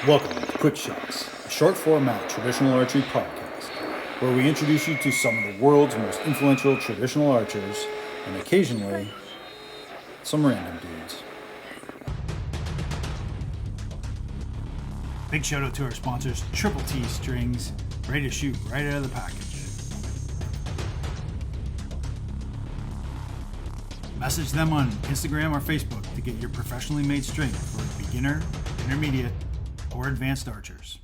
Welcome to Quick Shots, a short format traditional archery podcast, where we introduce you to some of the world's most influential traditional archers, and occasionally, some random dudes. Big shout out to our sponsors, Triple T Strings, ready to shoot right out of the package. Message them on Instagram or Facebook to get your professionally made string for beginner, intermediate, or advanced archers.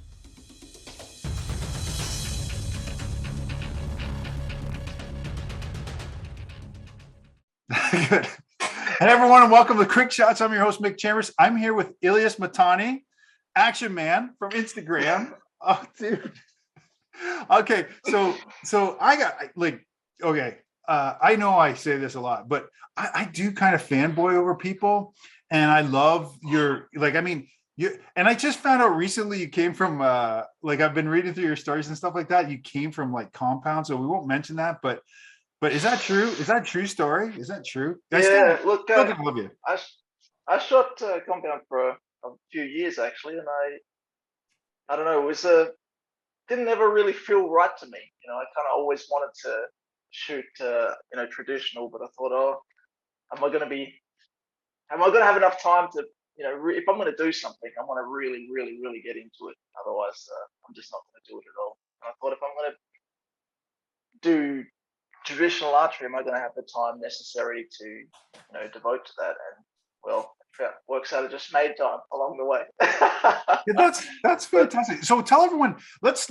Good. Hey everyone, and welcome to Quick Shots. I'm your host, Mick Chambers. I'm here with Ilias Matane, Actionman from Instagram. Oh, dude. Okay, so I got I know I say this a lot, but I do kind of fanboy over people, and I love your and I just found out recently you came from I've been reading through your stories and stuff like that. You came from like compound, so we won't mention that, but is that true? Is that a true story? Is that true? Yeah, look, still love you. I shot compound for a few years actually, and I don't know, it was didn't ever really feel right to me. You know, I kind of always wanted to shoot traditional, but I thought, oh, am I going to have enough time to, if I'm going to do something, I want to really, really, really get into it. Otherwise, I'm just not going to do it at all. And I thought, if I'm going to do traditional archery, am I going to have the time necessary to, devote to that? And well, it works out. I just made time along the way. Yeah, that's fantastic. So tell everyone. Let's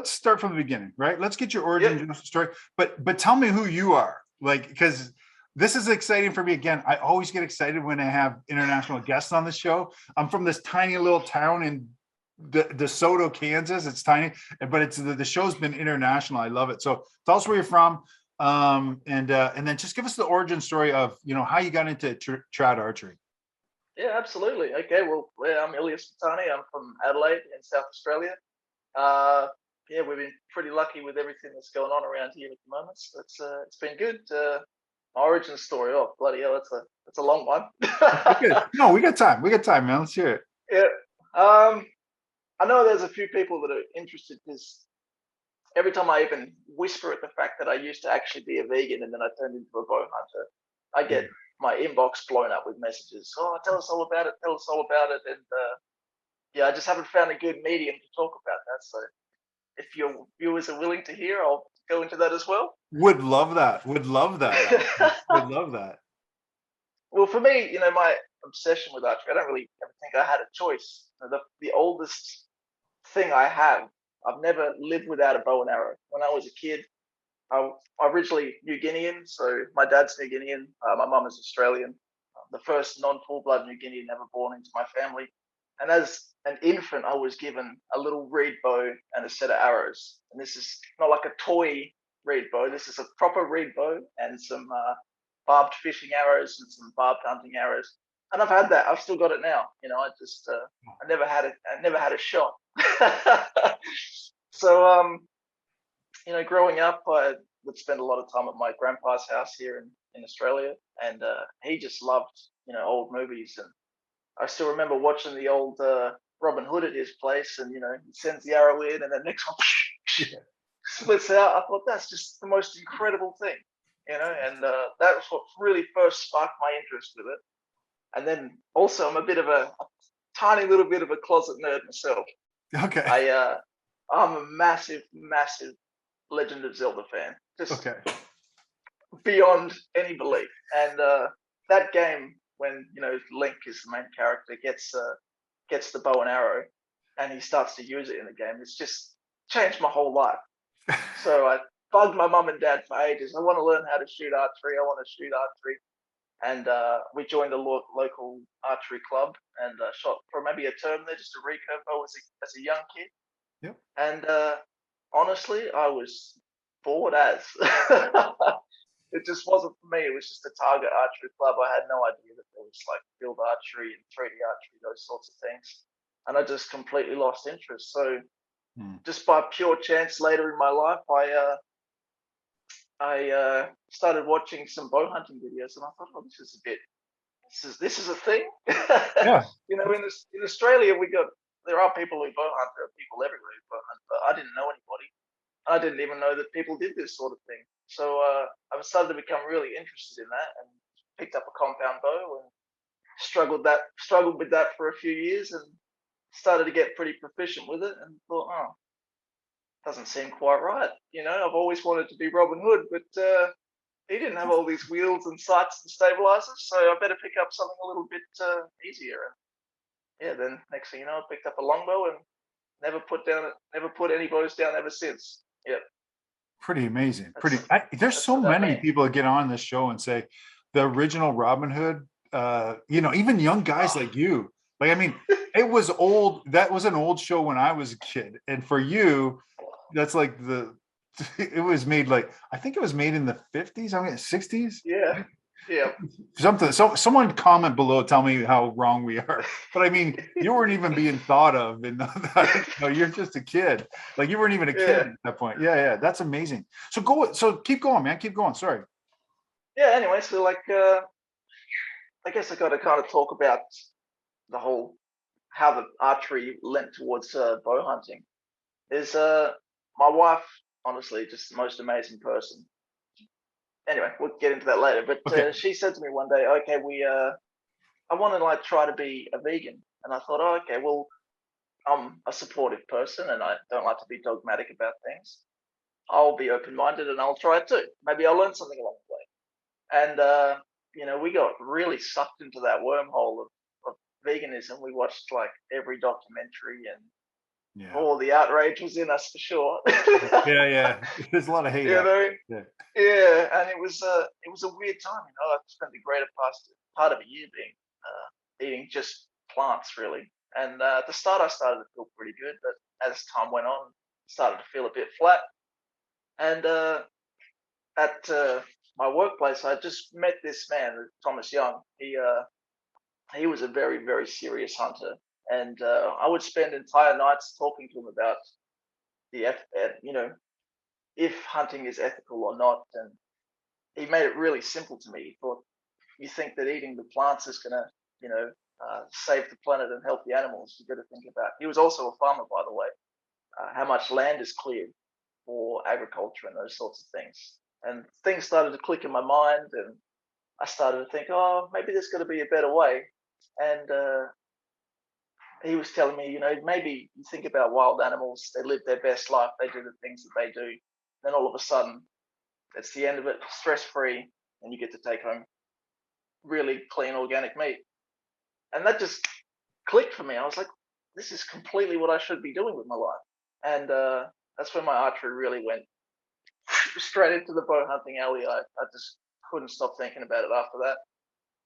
start from the beginning, right? Let's get your origin story. But tell me who you are, because this is exciting for me. Again, I always get excited when I have international guests on the show. I'm from this tiny little town in DeSoto, Kansas. It's tiny, but it's the show's been international. I love it. So tell us where you're from. And then just give us the origin story of how you got into trad archery. Yeah, absolutely. Okay, well, I'm Ilias Matane. I'm from Adelaide in South Australia. We've been pretty lucky with everything that's going on around here at the moment. So it's been good. My origin story. Oh, bloody hell, that's a long one. No, we got time. We got time, man. Let's hear it. Yeah. I know there's a few people that are interested because every time I even whisper at the fact that I used to actually be a vegan and then I turned into a bow hunter, I get my inbox blown up with messages. Oh, tell us all about it. Tell us all about it. And I just haven't found a good medium to talk about that. So if your viewers are willing to hear, I'll go into that as well. Would love that. Would love that. Well, for me, my obsession with archery, I don't really ever think I had a choice. The oldest thing I have, I've never lived without a bow and arrow. When I was a kid, I'm originally New Guinean, so my dad's New Guinean, my mum is Australian, the first non-full-blood New Guinean ever born into my family. And as an infant, I was given a little reed bow and a set of arrows. And this is not like a toy reed bow. This is a proper reed bow and some barbed fishing arrows and some barbed hunting arrows. And I've had that. I've still got it now. I never had a shot. So, growing up, I would spend a lot of time at my grandpa's house here in Australia, and he just loved, old movies. And I still remember watching the old Robin Hood at his place, and, he sends the arrow in, and the next one splits out. I thought that's just the most incredible thing, and that was what really first sparked my interest with it. And then also, I'm a tiny little bit of a closet nerd myself. Okay. I'm a massive, massive Legend of Zelda fan, just beyond any belief. And that game, when Link is the main character, gets the bow and arrow, and he starts to use it in the game, it's just changed my whole life. So I bugged my mum and dad for ages. I want to learn how to shoot archery. And we joined a local archery club and shot for maybe a term there, just a recurve bow as a young kid. Yep. And honestly, I was bored as. It just wasn't for me. It was just a target archery club. I had no idea that there was like field archery and 3D archery, those sorts of things. And I just completely lost interest. So just by pure chance later in my life, I started watching some bow hunting videos, and I thought, oh, this is a thing. Yeah. In Australia, we got there are people who bow hunt. There are people everywhere who bow hunt, but I didn't know anybody. I didn't even know that people did this sort of thing. So I started to become really interested in that, and picked up a compound bow and struggled with that for a few years, and started to get pretty proficient with it, and thought, oh, doesn't seem quite right. I've always wanted to be Robin Hood, but he didn't have all these wheels and sights and stabilizers, so I better pick up something a little bit easier. And yeah, then next thing you know, I picked up a longbow and never put any bows down ever since. Yeah. Pretty amazing. There's That's so what I many mean. people that get on this show and say the original Robin Hood, even young guys like you. Like, I mean, it was old. That was an old show when I was a kid. And for you, that's like it was made I think it was made in the 50s, 60s. Yeah. Yeah. Something. So someone comment below, tell me how wrong we are. But I mean, you weren't even being thought of in that. You're just a kid. Like, you weren't even a kid at that point. Yeah, that's amazing. So keep going, man. Keep going. Sorry. Yeah. Anyway, so I guess I got to kind of talk about the whole how the archery lent towards bow hunting. Is my wife, honestly, just the most amazing person. Anyway, we'll get into that later. But Okay. she said to me one day, "Okay, I want to try to be a vegan." And I thought, oh, okay, well, I'm a supportive person and I don't like to be dogmatic about things. I'll be open-minded and I'll try it too. Maybe I'll learn something along the way. And we got really sucked into that wormhole of veganism. We watched every documentary, and Yeah. all the outrage was in us for sure. Yeah. There's a lot of hate. Yeah. Yeah, and it was a weird time. I spent the greater part of a year eating just plants really. And at the start, I started to feel pretty good, but as time went on, started to feel a bit flat. And at my workplace, I just met this man, Thomas Young. He was a very, very serious hunter, and I would spend entire nights talking to him about if hunting is ethical or not. And he made it really simple to me. He thought, you think that eating the plants is going to, save the planet and help the animals? You got to think about. He was also a farmer, by the way. How much land is cleared for agriculture and those sorts of things. And things started to click in my mind, and I started to think, oh, maybe there's got to be a better way. And he was telling me, maybe you think about wild animals, they live their best life, they do the things that they do. Then all of a sudden, it's the end of it, stress-free, and you get to take home really clean organic meat. And that just clicked for me. I was like, this is completely what I should be doing with my life. And that's when my archery really went straight into the bow hunting alley. I just couldn't stop thinking about it after that.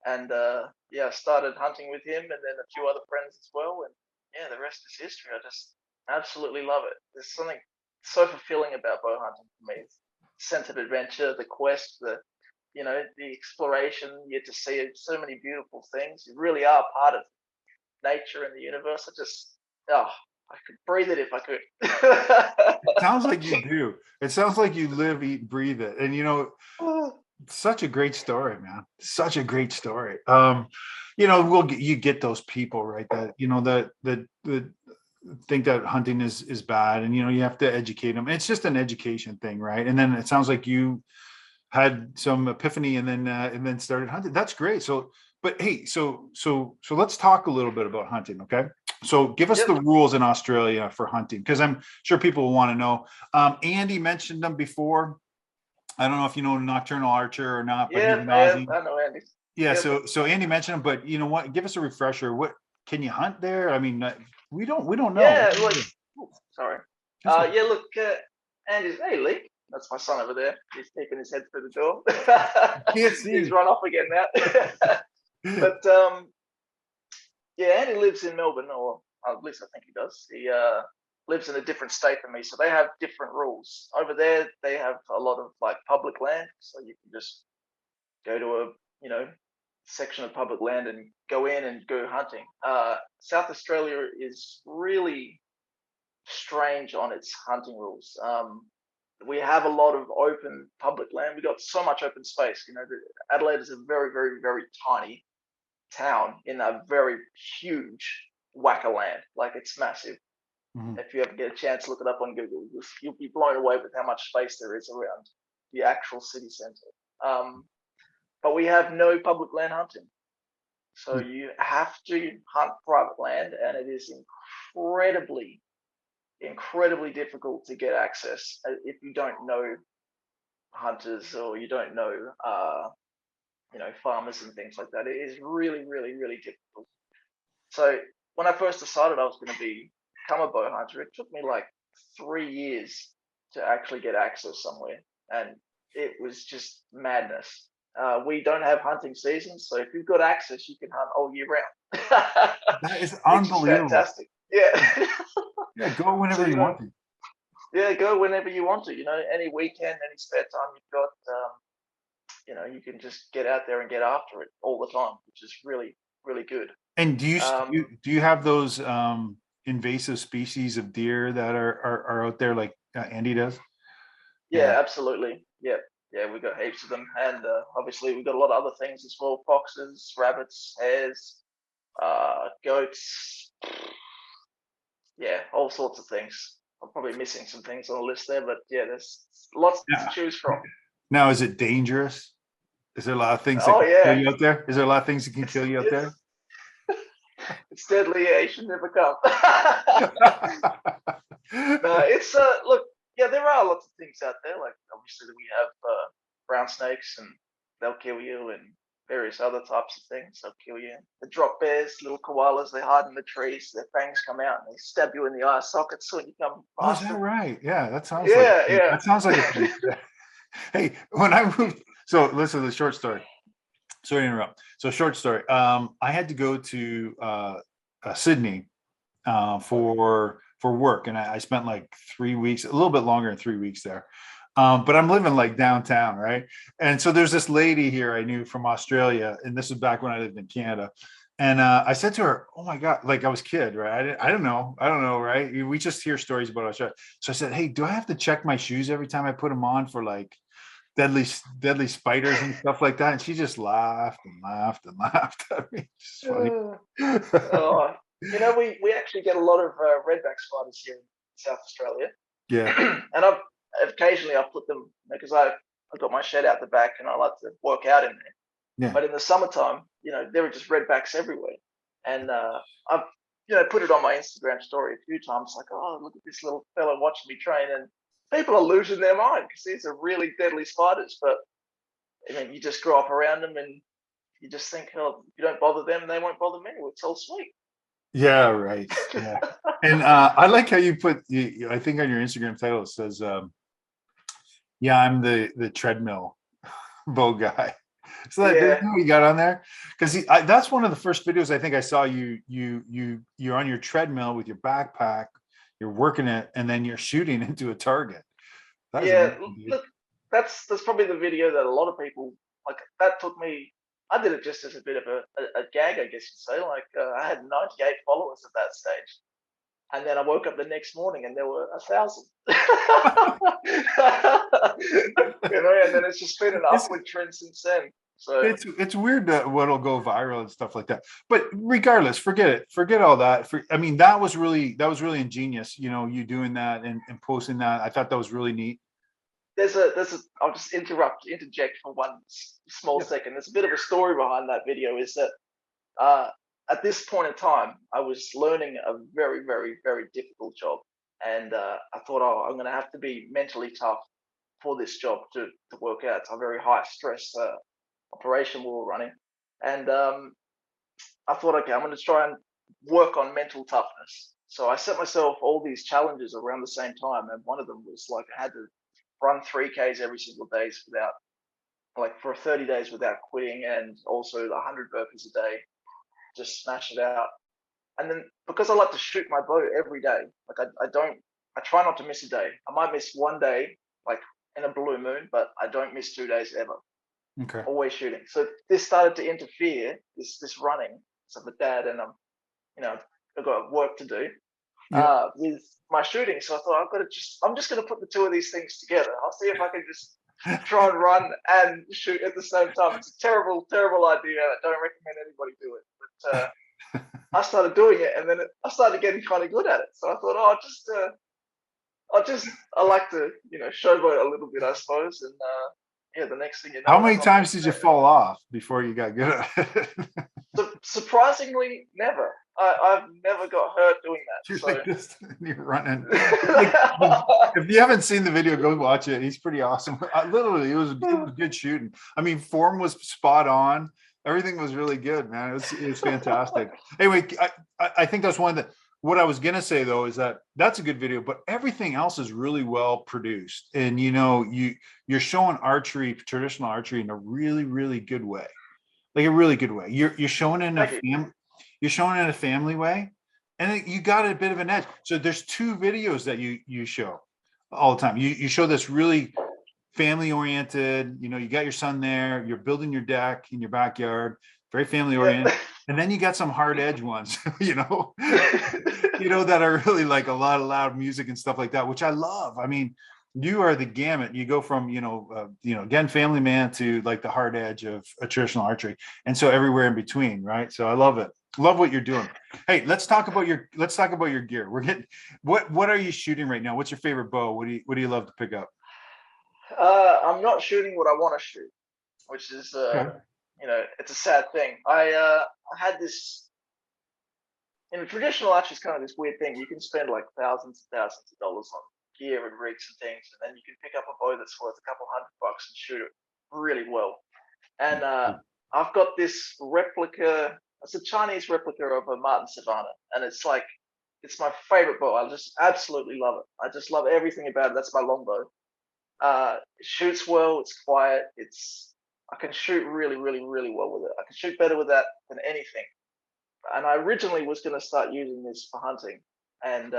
And I started hunting with him and then a few other friends as well. And yeah, the rest is history. I just absolutely love it. There's something so fulfilling about bow hunting for me. It's sense of adventure, the quest, the exploration. You get to see so many beautiful things. You really are part of nature and the universe. I could breathe it if I could. It sounds like you do. It sounds like you live, eat, breathe it. And such a great story, man. Such a great story. You get those people, right, that that think that hunting is bad, and you have to educate them. It's just an education thing, right? And then it sounds like you had some epiphany and then started hunting. That's great. But hey, so let's talk a little bit about hunting, okay? So give us the rules in Australia for hunting, because I'm sure people will want to know. Andy mentioned them before. I don't know if you know Nocturnal Archer or not, but he's an Aussie. I know Andy. Yeah, so Andy mentioned him, but you know what? Give us a refresher. What can you hunt there? I mean, we don't know. Yeah, sorry. Look, Andy's, hey Lee, that's my son over there. He's keeping his head through the door. Can't see. He's run off again now. But Andy lives in Melbourne, or at least I think he does. He lives in a different state than me, so they have different rules. Over there, they have a lot of public land, so you can just go to a section of public land and go in and go hunting. South Australia is really strange on its hunting rules. We have a lot of open public land. We got so much open space. Adelaide is a very, very, very tiny town in a very huge whack of land. Like, it's massive. If you ever get a chance to look it up on Google, you'll be blown away with how much space there is around the actual city center. But we have no public land hunting. So you have to hunt private land, and it is incredibly, incredibly difficult to get access if you don't know hunters or you don't know, farmers and things like that. It is really, really, really difficult. So when I first decided I was going to become a bow hunter, it took me like 3 years to actually get access somewhere, and it was just madness. We don't have hunting seasons, so if you've got access, you can hunt all year round. That is Which unbelievable. is fantastic. Yeah. Yeah, go whenever you want to. Yeah, go whenever you want to. Any weekend, any spare time you've got, you can just get out there and get after it all the time, which is really, really good. And do you have those invasive species of deer that are out there like Andy does? Yeah, absolutely. Yeah, we've got heaps of them, and obviously we've got a lot of other things as well: foxes, rabbits, hares, goats. Yeah, all sorts of things. I'm probably missing some things on the list there, but yeah, there's lots to choose from. Now, is it dangerous? Is there a lot of things that Oh, can yeah. kill you out there? Is there a lot of things that can kill you out there? It's deadly. Yeah, you should never come. No, it's look, yeah, there are lots of things out there. Like, obviously we have brown snakes, and they'll kill you, and various other types of things they'll kill you. The drop bears, little koalas, they hide in the trees. Their fangs come out and they stab you in the eye sockets when you come Oh, is past that them. right? Yeah, that sounds Yeah, like yeah. that sounds like a thing. Hey, when I moved, so listen to the short story. Sorry to interrupt. So, short story. I had to go to Sydney for work, and I spent like 3 weeks, a little bit longer than 3 weeks there. But I'm living like downtown, right? And so there's this lady here I knew from Australia, and this was back when I lived in Canada. And I said to her, "Oh my God!" Like, I was a kid, right? I don't know, right? We just hear stories about Australia. So I said, "Hey, do I have to check my shoes every time I put them on for like deadly spiders and stuff like that?" And she just laughed and laughed and laughed at me. It's funny. Oh, we actually get a lot of redback spiders here in South Australia. Yeah. And occasionally I put them, because I've got my shed out the back and I like to work out in there. Yeah. But in the summertime, there are just redbacks everywhere. And I've put it on my Instagram story a few times, like, oh, look at this little fella watching me train, and people are losing their mind because these are really deadly spiders. But you just grow up around them, and you just think, oh, if you don't bother them, they won't bother me. It's all sweet. Yeah, right. Yeah. And I like how you put, I think on your Instagram title, it says, yeah, I'm the treadmill bow guy. So that's what you got on there, because that's one of the first videos I think I saw you're on your treadmill with your backpack, you're working it, and then you're shooting into a target. Look, that's probably the video that a lot of people like. That took me. I did it just as a bit of a gag, I guess you'd say. Like, I had 98 followers at that stage, and then I woke up the next morning and there were 1,000. And then it's just been an upward trend since then. So it's weird that what'll go viral and stuff like that. But regardless, forget it. Forget all that. I mean, that was really ingenious. You doing that and posting that. I thought that was really neat. I'll just interject for one small second. There's a bit of a story behind that video. Is that at this point in time, I was learning a very, very, very difficult job, and I thought, oh, I'm going to have to be mentally tough for this job to work out. It's a very high stress operation we were running, and I thought, okay, I'm going to try and work on mental toughness. So I set myself all these challenges around the same time, and one of them was like I had to run 3Ks every single day for 30 days without quitting, and also 100 burpees a day, just smash it out. And then because I like to shoot my bow every day, like I try not to miss a day. I might miss one day, like in a blue moon, but I don't miss 2 days ever. Okay. Always shooting. So this started to interfere, this running. So the dad, and I've got work to do with my shooting. So I thought I'm just going to put the two of these things together. I'll see if I can just try and run and shoot at the same time. It's a terrible, terrible idea. I don't recommend anybody do it. But I started doing it, and then I started getting kind of good at it. So I thought, oh, I like to, showboat a little bit, I suppose. And yeah, the next thing you know, How it's many on the times did you internet. fall off before you got good at it? Surprisingly, never. I've never got hurt doing that. You're So like this, you're running. Like, if you haven't seen the video, go watch it. He's pretty awesome. Literally, it was good shooting. I mean, form was spot on. Everything was really good, man. It was fantastic. Anyway, I think that's one that. What I was gonna say though is that that's a good video, but everything else is really well produced, and you're showing archery, traditional archery, in a really, really good way, like a really good way. You're showing it in Thank you. you're showing it in a family way, and you got a bit of an edge. So there's two videos that you show all the time. You show this really family oriented. You got your son there. You're building your deck in your backyard, very family oriented. Yeah. And then you got some hard edge ones, that are really like a lot of loud music and stuff like that, which I love. I mean, you are the gamut. You go from, again, family man to like the hard edge of a traditional archery. And so everywhere in between. Right. So I love it. Love what you're doing. Hey, let's talk about your gear. We're getting, what are you shooting right now? What's your favorite bow? What do you love to pick up? I'm not shooting what I want to shoot, which is, Okay. it's a sad thing. I had this. Traditional archery is kind of this weird thing. You can spend like thousands and thousands of dollars on gear and rigs and things, and then you can pick up a bow that's worth a couple $100 and shoot it really well. And I've got this replica. It's a Chinese replica of a Matane Savannah, and it's my favorite bow. I just absolutely love it. I just love everything about it. That's my longbow. It shoots well. It's quiet. I can shoot really, really, really well with it. I can shoot better with that than anything. And I originally was going to start using this for hunting, and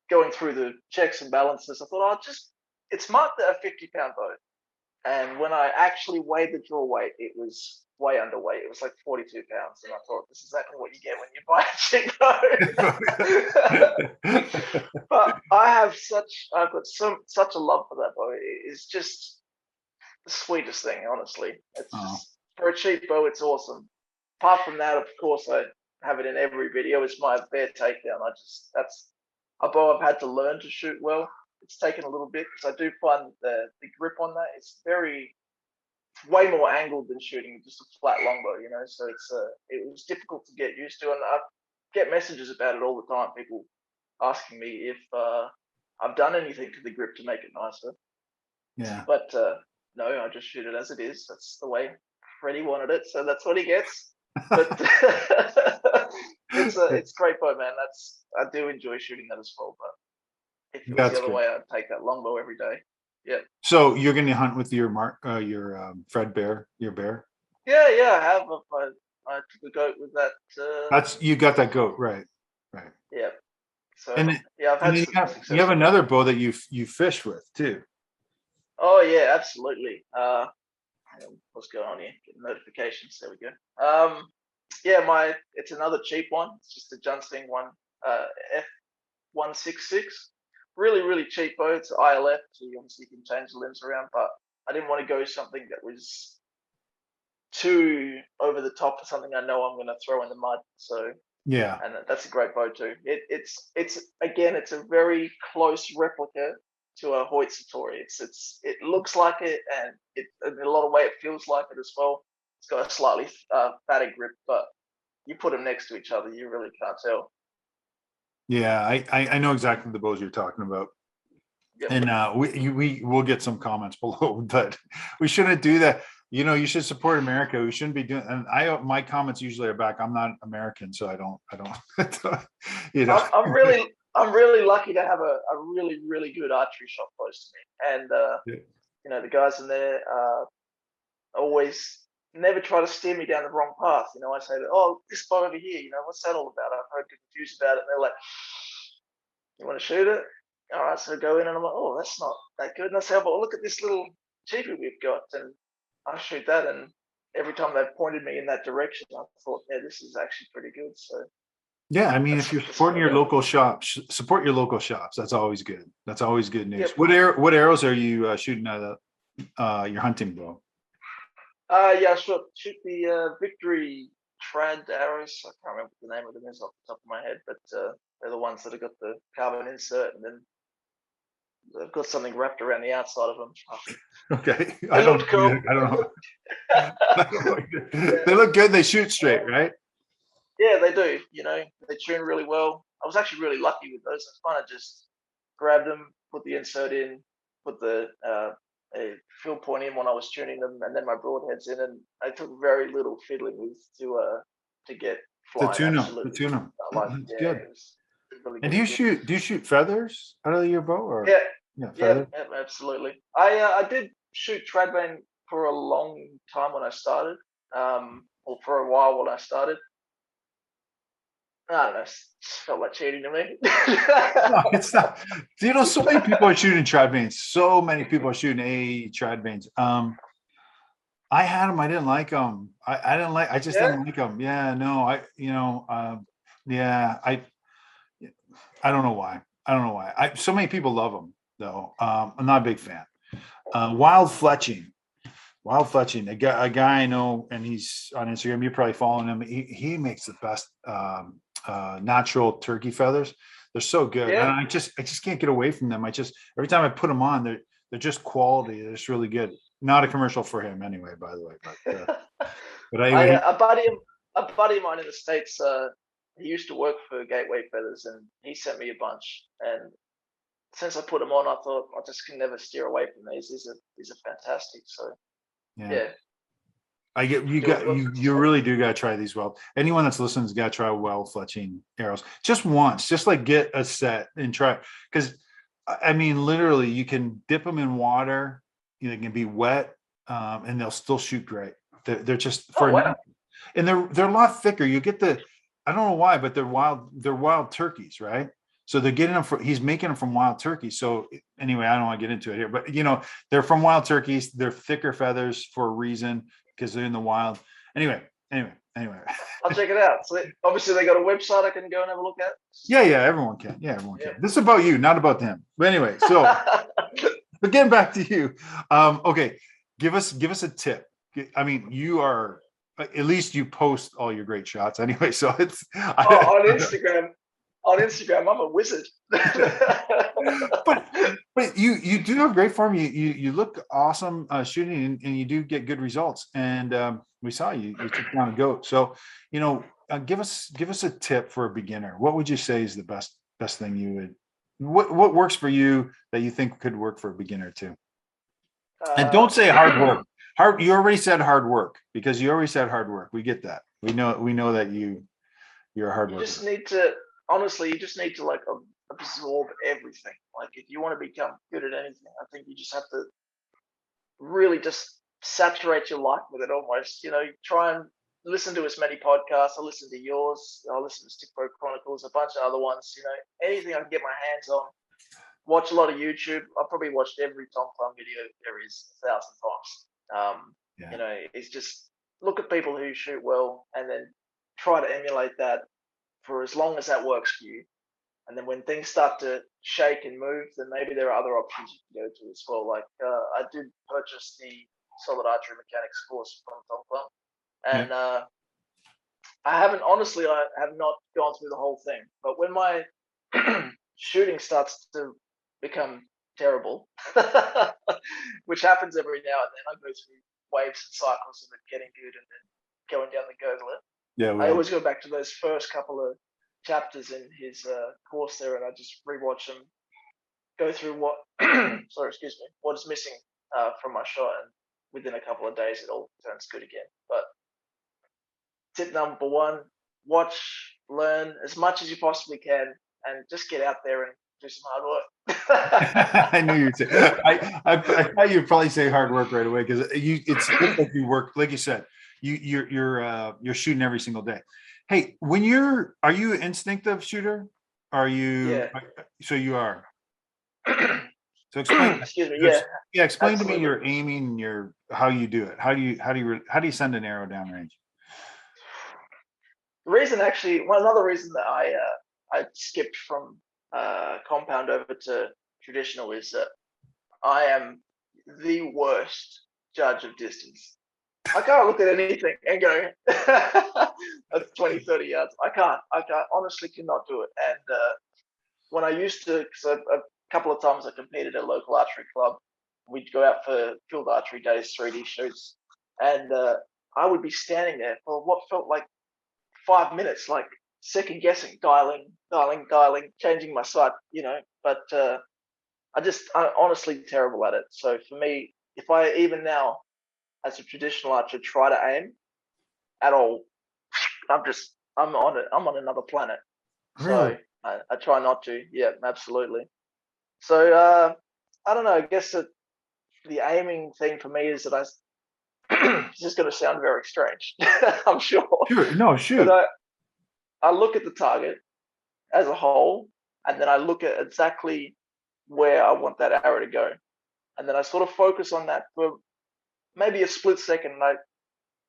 going through the checks and balances, I thought, it's marked at a 50-pound bow. And when I actually weighed the draw weight, it was way underweight. It was like 42 pounds. And I thought, this is exactly what you get when you buy a cheap bow. But I've got such a love for that bow. It's just the sweetest thing, honestly. It's just, for a cheap bow, it's awesome. Apart from that, of course, I have it in every video. It's my bear takedown. That's a bow I've had to learn to shoot well. It's taken a little bit because I do find the grip on that is way more angled than shooting just a flat longbow, So it was difficult to get used to, and I get messages about it all the time. People asking me if I've done anything to the grip to make it nicer. Yeah. But no, I just shoot it as it is. That's the way Freddie wanted it, so that's what he gets. But it's great bow, man. I do enjoy shooting that as well. But if it was the other way, I'd take that longbow every day. Yeah. So you're going to hunt with your Fred bear, your bear? Yeah, I have. I took a goat with that. You got that goat, right? Yeah. So and yeah, I've had you have another bow that you fish with too. Oh yeah, absolutely. What's going on here? Getting notifications. There we go. Yeah, it's another cheap one. It's just a Junsing one, F166. Really, really cheap bow. It's ILF, so you obviously can change the limbs around, but I didn't want to go something that was too over the top for something I know I'm going to throw in the mud. So yeah, and that's a great bow too. It's a very close replica to a Hoyt Satori. It looks like it, and in a lot of way it feels like it as well. It's got a slightly fatter grip, but you put them next to each other, you really can't tell. Yeah, I know exactly the bows you're talking about. Yep. And we'll get some comments below, but we shouldn't do that. You should support America. We shouldn't be doing. And my comments usually are back. I'm not American, so I don't. I'm really lucky to have a really, really good archery shop close to me, and the guys in there always never try to steer me down the wrong path. I say that, oh, this bow over here, what's that all about? I've heard good reviews about it, and they're like, you want to shoot it? All right, so I go in and I'm like, oh, that's not that good. And I say, oh, but look at this little cheapie we've got, and I shoot that, and every time they've pointed me in that direction, I thought, yeah, this is actually pretty good. So yeah, I mean, if you're supporting your local shops, support your local shops. That's always good. That's always good news. Yep. What arrows are you shooting out of your hunting bow? Yeah, I shoot the Victory trad arrows. I can't remember what the name of them is off the top of my head, but they're the ones that have got the carbon insert, and then they've got something wrapped around the outside of them. Okay. They looked cool. I don't know. They look good. They shoot straight, right? Yeah, they do. They tune really well. I was actually really lucky with those. I kind of just grabbed them, put the insert in, put the a fill point in when I was tuning them, and then my broadheads in, and I took very little fiddling with to get The flying. tune them. Absolutely, The tune them. That's good. it was really And good. do you shoot feathers out of your bow, or Yeah, feathers? absolutely. I did shoot tradbane for a long time when I started, or for a while when I started. I don't know. It felt like cheating to me. No, it's not. So many people are shooting trad So many people are shooting AE trad. I had them. I didn't like them. I just didn't like them. Yeah, no, yeah, I don't know why. So many people love them though. I'm not a big fan. Wild fletching. A guy I know, and he's on Instagram. You're probably following him. He makes the best natural turkey feathers. They're so good, and I just can't get away from them. Every time I put them on, they're just quality. They're just really good. Not a commercial for him, anyway. By the way, but anyway, a buddy of mine in the States. He used to work for Gateway Feathers, and he sent me a bunch. And since I put them on, I thought I just can never steer away from these. These are fantastic. So yeah. I get you really do gotta try these well. Anyone that's listening's gotta try well fletching arrows just once, just like get a set and try, because I mean literally you can dip them in water, they can be wet, and they'll still shoot great. They're just and they're a lot thicker. You get I don't know why, but they're wild turkeys, right? So they're getting them he's making them from wild turkeys. So anyway, I don't want to get into it here, but they're from wild turkeys. They're thicker feathers for a reason, because they're in the wild. Anyway. I'll check it out. So obviously they got a website I can go and have a look at. Yeah, everyone can. Can. This is about you, not about them. But anyway, so but getting back to you. Okay, give us a tip. I mean, you are, at least you post all your great shots anyway. So it's on Instagram. On Instagram, I'm a wizard. but you do have great form. You look awesome shooting, and you do get good results. And we saw you took down a goat. So give us a tip for a beginner. What would you say is the best thing you would? What works for you that you think could work for a beginner too? And don't say hard work. You already said hard work, because you already said hard work. We get that. We know that you're a hard worker. You just need to like absorb everything. Like if you want to become good at anything, I think you just have to really just saturate your life with it almost. Try and listen to as many podcasts. I listen to yours. I listen to Stick Pro Chronicles, a bunch of other ones. Anything I can get my hands on. Watch a lot of YouTube. I've probably watched every Tom Thumb video there is 1,000 times. It's just look at people who shoot well and then try to emulate that for as long as that works for you. And then when things start to shake and move, then maybe there are other options you can go to as well. Like I did purchase the Solid Archery Mechanics course from Tom Thumb, and I have not gone through the whole thing. But when my shooting starts to become terrible, which happens every now and then, I go through waves and cycles of it getting good and then going down the gurgler. I always go back to those first couple of chapters in his course there, and I just rewatch them, go through what is missing from my shot, and within a couple of days it all turns good again. But tip number one: watch, learn as much as you possibly can, and just get out there and do some hard work. I knew you'd say. I thought you'd probably say hard work right away, because it's like you work, like you said. You're shooting every single day. Hey, are you an instinctive shooter? Are you? Yeah. So you are. So explain. Excuse me. Yeah. Yeah. Explain absolutely. to me your aiming, how you do it. How do you send an arrow downrange? Another reason that I skipped from compound over to traditional is that I am the worst judge of distance. I can't look at anything and go, That's 20, 30 yards. I can't, honestly cannot do it. And when I used to, because a couple of times I competed at a local archery club, we'd go out for field archery days, 3D shoots, and I would be standing there for what felt like 5 minutes, like second guessing, dialing, changing my sight, but I'm honestly terrible at it. So for me, if I even now, as a traditional archer, try to aim at all, I'm on it. I'm on another planet. Really? So I try not to. Yeah, absolutely. So I don't know. I guess that the aiming thing for me is that it's just going to sound very strange. I'm sure. Sure. No, shoot. But I look at the target as a whole, and then I look at exactly where I want that arrow to go, and then I sort of focus on that for maybe a split second, and I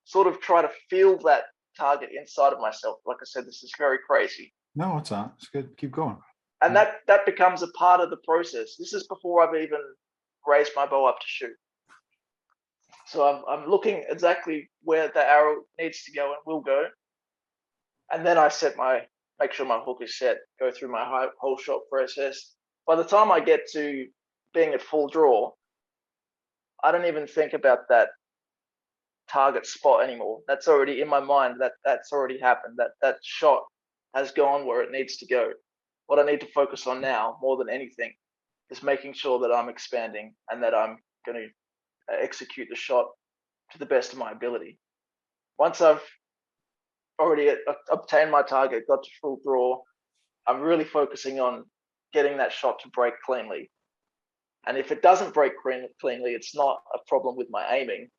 sort of try to feel that target inside of myself. Like I said, this is very crazy. No, it's not. It's good. Keep going. And that becomes a part of the process. This is before I've even raised my bow up to shoot. So I'm looking exactly where the arrow needs to go and will go. And then I make sure my hook is set, go through my whole shot process. By the time I get to being at full draw, I don't even think about that target spot anymore. That's already in my mind. That's already happened. That shot has gone where it needs to go. What I need to focus on now, more than anything, is making sure that I'm expanding and that I'm going to execute the shot to the best of my ability. Once I've already obtained my target, got to full draw, I'm really focusing on getting that shot to break cleanly. And if it doesn't break cleanly, it's not a problem with my aiming.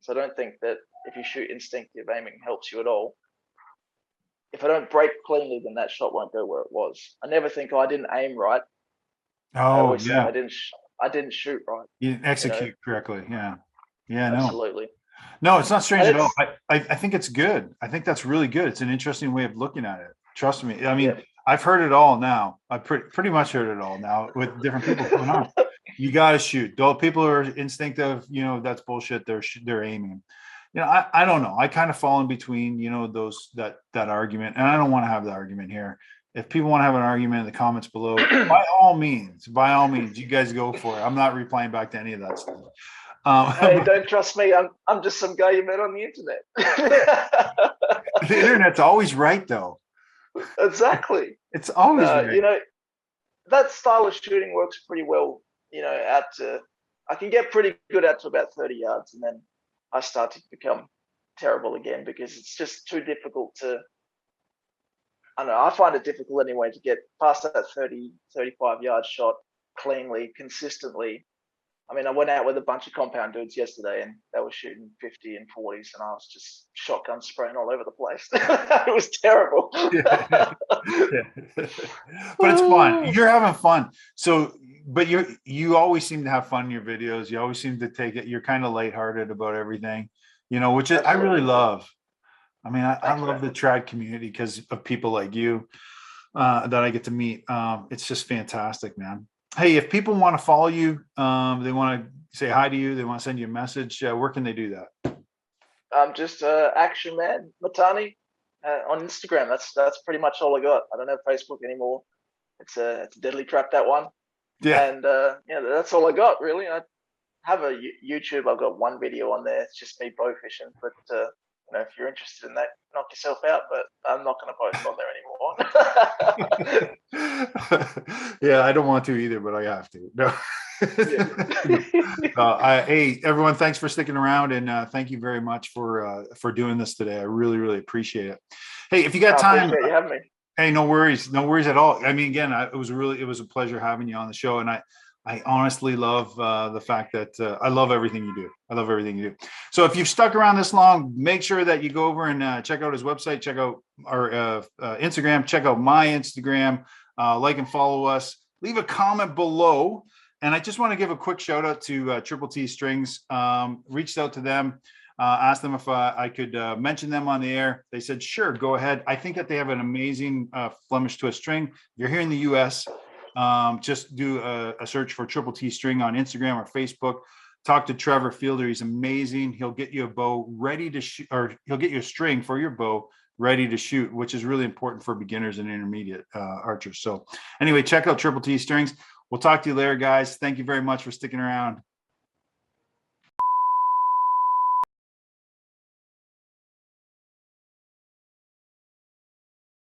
So I don't think that if you shoot instinctive, aiming helps you at all. If I don't break cleanly, then that shot won't go where it was. I never think, I didn't aim right. I always think I didn't shoot right. You didn't execute correctly. Yeah. Yeah, absolutely. No, it's not strange at all. I think it's good. I think that's really good. It's an interesting way of looking at it. Trust me. I mean, I've heard it all now. I've pretty much heard it all now with different people coming on. You got to shoot. Though people are instinctive, that's bullshit. They're aiming. I don't know. I kind of fall in between, that argument, and I don't want to have the argument here. If people want to have an argument in the comments below, by all means, you guys go for it. I'm not replying back to any of that stuff. Hey, don't trust me. I'm just some guy you met on the internet. The internet's always right, though. Exactly. It's always right. That style of shooting works pretty well. I can get pretty good out to about 30 yards, and then I start to become terrible again because it's just too difficult to. I don't know. I find it difficult anyway to get past that 30, 35 yard shot cleanly, consistently. I mean, I went out with a bunch of compound dudes yesterday, and they were shooting 50 and 40s, and I was just shotgun spraying all over the place. It was terrible. Yeah. But it's fun. You're having fun. So, but you always seem to have fun in your videos. You always seem to take it. You're kind of lighthearted about everything, which I really love. I mean, I love the trad community because of people like you that I get to meet. It's just fantastic, man. Hey, if people want to follow you, they want to say hi to you, they want to send you a message, where can they do that? I'm just Actionman Matane on Instagram. That's pretty much all I got. I don't have Facebook anymore. It's a deadly trap, that one. Yeah. And that's all I got, really. I have a YouTube. I've got one video on there. It's just me bow fishing. But if you're interested in that, knock yourself out. But I'm not going to post on there anymore. Yeah, I don't want to either, but I have to. No. Hey, everyone, thanks for sticking around, and thank you very much for doing this today. I really, really appreciate it. Hey, if you got time, appreciate you having me. Hey, no worries at all. I mean, again, it was a pleasure having you on the show, and I honestly love the fact that I love everything you do. I love everything you do. So if you've stuck around this long, make sure that you go over and check out his website, check out our Instagram, check out my Instagram, like and follow us. Leave a comment below. And I just want to give a quick shout out to Triple T Strings. Reached out to them, asked them if I could mention them on the air. They said, sure, go ahead. I think that they have an amazing Flemish twist string. If you're here in the US, just do a search for Triple T String on Instagram or Facebook. Talk to Trevor Fielder. He's amazing. He'll get you a bow ready to shoot, or he'll get you a string for your bow ready to shoot, which is really important for beginners and intermediate archers. So anyway, check out Triple T Strings. We'll talk to you later, guys. Thank you very much for sticking around.